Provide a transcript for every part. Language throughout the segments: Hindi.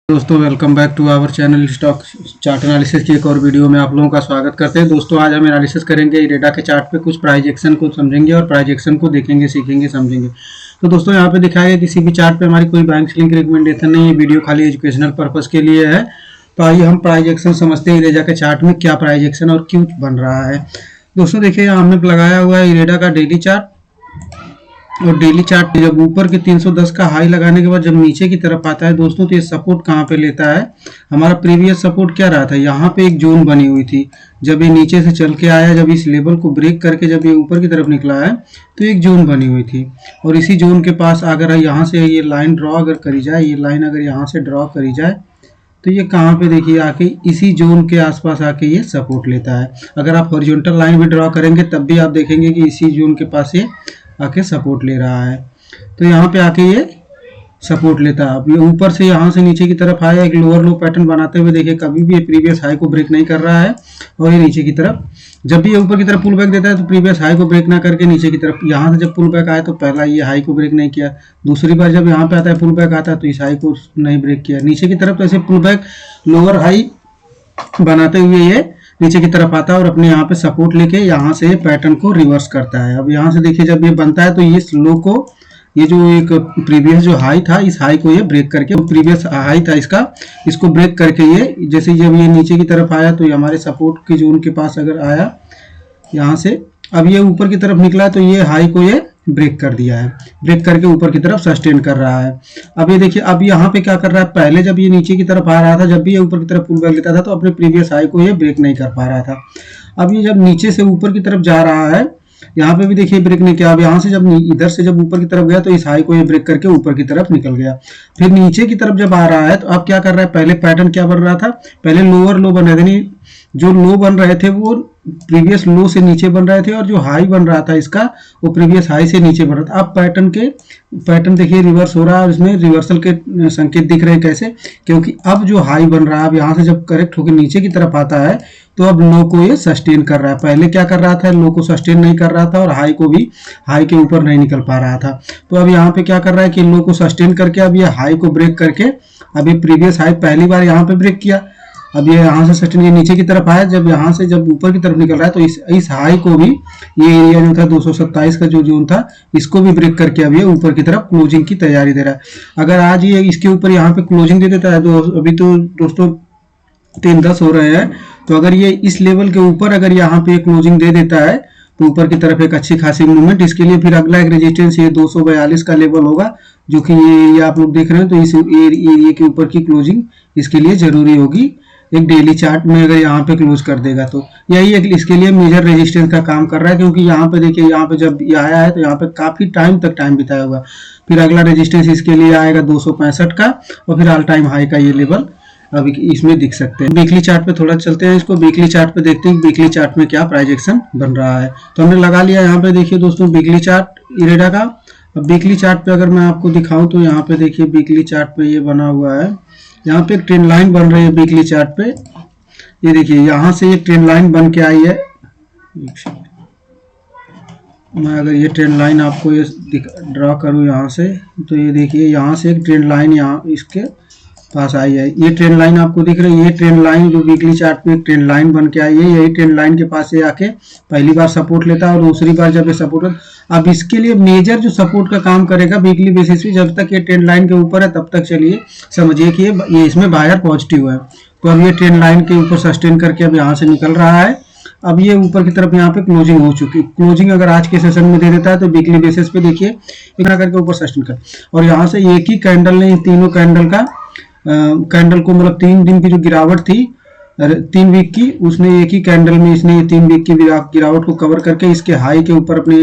दोस्तों welcome back to our channel stock chart analysis की एक और वीडियो में आप लोगों का स्वागत करते हैं। दोस्तों आज हम एनालिसिस करेंगे इरेडा के चार्ट पे, कुछ प्राइस एक्शन को समझेंगे और प्राइस एक्शन को देखेंगे, सीखेंगे, समझेंगे। तो दोस्तों यहाँ पे दिखाया गया किसी भी चार्ट पे हमारी कोई बैंक लिंक रिकमेंडेशन नहीं है, वीडियो खाली एजुकेशनल पर्पज के लिए है। तो आइए हम प्राइस एक्शन समझते हैं इरेडा के चार्ट में क्या प्राइस एक्शन और क्यों बन रहा है। दोस्तों देखिए यहाँ हमने लगाया हुआ है इरेडा का डेली चार्ट, और डेली चार्ट जब ऊपर के 310 का हाई लगाने के बाद जब नीचे की तरफ आता है दोस्तों, तो ये सपोर्ट कहाँ पे लेता है। हमारा प्रीवियस सपोर्ट क्या रहा था, यहाँ पे एक जोन बनी हुई थी। जब ये नीचे से चल के आया, जब इस लेवल को ब्रेक करके जब ये ऊपर की तरफ निकला है तो एक जोन बनी हुई थी। और इसी जोन के पास अगर यहाँ से ये लाइन ड्रॉ अगर करी जाए, ये लाइन अगर यहाँ से ड्रॉ करी जाए तो ये कहाँ पे देखिए आके इसी जोन के आसपास आके ये सपोर्ट लेता है। अगर आप हॉरिजॉन्टल लाइन भी ड्रॉ करेंगे तब भी आप देखेंगे कि इसी जोन के पास ये आके सपोर्ट ले रहा है। तो यहाँ पे आके ये सपोर्ट लेता है। अब ये ऊपर से यहाँ से नीचे की तरफ आया, एक लोअर लो पैटर्न बनाते हुए देखिए कभी भी ये प्रीवियस हाई को ब्रेक नहीं कर रहा है। और ये नीचे की तरफ जब भी ये ऊपर की तरफ पुल बैक देता है तो प्रीवियस हाई को ब्रेक ना करके नीचे की तरफ, यहाँ से जब पुल बैक आया तो पहला ये हाई को ब्रेक नहीं किया, दूसरी बार जब यहाँ पे आता है पुल बैक आता है तो इस हाई को नहीं ब्रेक किया नीचे की तरफ। तो ऐसे पुल बैक लोअर हाई बनाते हुए ये नीचे की तरफ आता है और अपने यहाँ पे सपोर्ट लेके यहाँ से पैटर्न को रिवर्स करता है। अब यहाँ से देखिए जब ये बनता है तो ये लो को, ये जो एक प्रीवियस जो हाई था, इस हाई को ये ब्रेक करके, प्रीवियस हाई था इसका, इसको ब्रेक करके ये जैसे जब ये नीचे की तरफ आया तो ये हमारे सपोर्ट के जोन के पास अगर आया यहाँ से, अब ये ऊपर की तरफ निकला तो ये हाई को ये ब्रेक कर दिया है, ब्रेक करके ऊपर की तरफ सस्टेन कर रहा है। अब ये देखिए अब यहाँ पे क्या कर रहा है, पहले जब ये नीचे की तरफ आ रहा था, जब भी ये ऊपर की तरफ पुल बैक लेता था तो अपने प्रीवियस हाई को ये ब्रेक नहीं कर पा रहा था। अब ये जब नीचे से ऊपर की तरफ जा रहा है, यहाँ पे भी देखिए ब्रेक नहीं किया। अब यहाँ से जब इधर से जब ऊपर की तरफ गया तो इस हाई को ये ब्रेक करके ऊपर की तरफ निकल गया। फिर नीचे की तरफ जब आ रहा है तो अब क्या कर रहा है, पहले पैटर्न क्या बन रहा था, पहले लोअर लो बन रहे थे, जो लो बन रहे थे वो प्रीवियस लो से नीचे बन रहे थे, और जो हाई बन रहा था इसका वो प्रीवियस हाई से नीचे बन रहा था। अब पैटर्न देखिए रिवर्स हो रहा है, इसमें रिवर्सल के संकेत दिख रहे हैं। कैसे, क्योंकि अब जो हाई बन रहा है, अब यहाँ से जब करेक्ट होकर नीचे की तरफ आता है तो अब लो को ये सस्टेन कर रहा है। पहले क्या कर रहा था, लो को सस्टेन नहीं कर रहा था और हाई को भी हाई के ऊपर नहीं निकल पा रहा था। तो अब यहाँ पे क्या कर रहा है कि लो को सस्टेन करके अब ये हाई को ब्रेक करके, अब ये प्रीवियस हाई पहली बार यहाँ पे ब्रेक किया, अब ये यहाँ से सस्टेन ये नीचे की तरफ आया, जब यहाँ से जब ऊपर की तरफ निकल रहा है तो इस हाई को भी, ये एरिया जो था 227 का जो जोन था, इसको भी ब्रेक करके अब ये ऊपर की तरफ क्लोजिंग की तैयारी दे रहा है। अगर आज ये इसके ऊपर यहाँ पे क्लोजिंग दे देता है तो अभी तो दोस्तों 310 हो रहे हैं, तो अगर ये इस लेवल के ऊपर अगर यहाँ पे क्लोजिंग दे देता है तो ऊपर की तरफ एक अच्छी खासी मूवमेंट। इसके लिए फिर अगला एक रेजिस्टेंस ये 242 का लेवल होगा, जो कि ये आप लोग देख रहे हैं। तो इस एरिया के ऊपर की क्लोजिंग इसके लिए जरूरी होगी। एक डेली चार्ट में अगर यहाँ पे क्लोज कर देगा तो यही एक इसके लिए मेजर रेजिस्टेंस का काम कर रहा है, क्योंकि यहाँ पे देखिए यहाँ पे जब ये आया है तो यहाँ पे काफी टाइम तक टाइम बिताया हुआ। फिर अगला रेजिस्टेंस इसके लिए आएगा 265 का, और फिर ऑल टाइम हाई का ये लेवल अभी इसमें दिख सकते हैं। वीकली चार्ट पे थोड़ा चलते हैं, इसको वीकली चार्ट पे देखते हैं वीकली चार्ट में क्या प्राइस एक्शन बन रहा है। तो हमने लगा लिया यहाँ पे, देखिए दोस्तों वीकली चार्ट इरेडा का। अब वीकली चार्ट पे अगर मैं आपको दिखाऊं तो यहाँ पे देखिए वीकली चार्ट पे ये बना हुआ है, यहाँ पे एक ट्रेंड लाइन बन रही है वीकली चार्ट पे। ये देखिए यहाँ से एक ट्रेंड लाइन बन के आई है, मैं अगर ये ट्रेंड लाइन आपको ये ड्रॉ करूँ यहाँ से, तो ये देखिए यहाँ से एक ट्रेंड लाइन यहाँ इसके पास आई है। ये ट्रेंड लाइन आपको दिख रही है, ये ट्रेंड लाइन जो वीकली चार्ट पे एक ट्रेंड लाइन बन के आई है, यही ट्रेंड लाइन के पास से आके पहली बार सपोर्ट लेता है और दूसरी बार जब ये सपोर्ट, अब इसके लिए मेजर जो सपोर्ट का काम करेगा वीकली बेसिस पे, जब तक ये ट्रेंड लाइन के ऊपर है तब तक चलिए समझिए कि ये इसमें बायर पॉजिटिव है। तो अब ये ट्रेंड लाइन के ऊपर सस्टेन करके अब यहाँ से निकल रहा है। अब ये ऊपर की तरफ यहाँ पे क्लोजिंग हो चुकी है। क्लोजिंग अगर आज के सेशन में दे देता है तो वीकली बेसिस पे देखिए इतना करके ऊपर सस्टेन कर, और यहाँ से एक ही कैंडल ने तीनों कैंडल का कैंडल को, मतलब 3 दिन की जो गिरावट थी 3 वीक की, उसने एक ही कैंडल में इसने ये 3 वीक की गिरावट को कवर करके इसके हाई के ऊपर अपने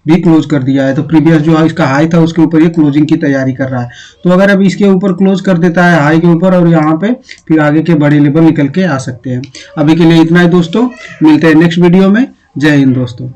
भी क्लोज कर दिया है। तो प्रीवियस जो इसका हाई था उसके ऊपर ये क्लोजिंग की तैयारी कर रहा है। तो अगर अब इसके ऊपर क्लोज कर देता है हाई के ऊपर, और यहाँ पे फिर आगे के बड़े लेवल निकल के आ सकते हैं। अभी के लिए इतना ही दोस्तों, मिलते हैं नेक्स्ट वीडियो में। जय हिंद दोस्तों।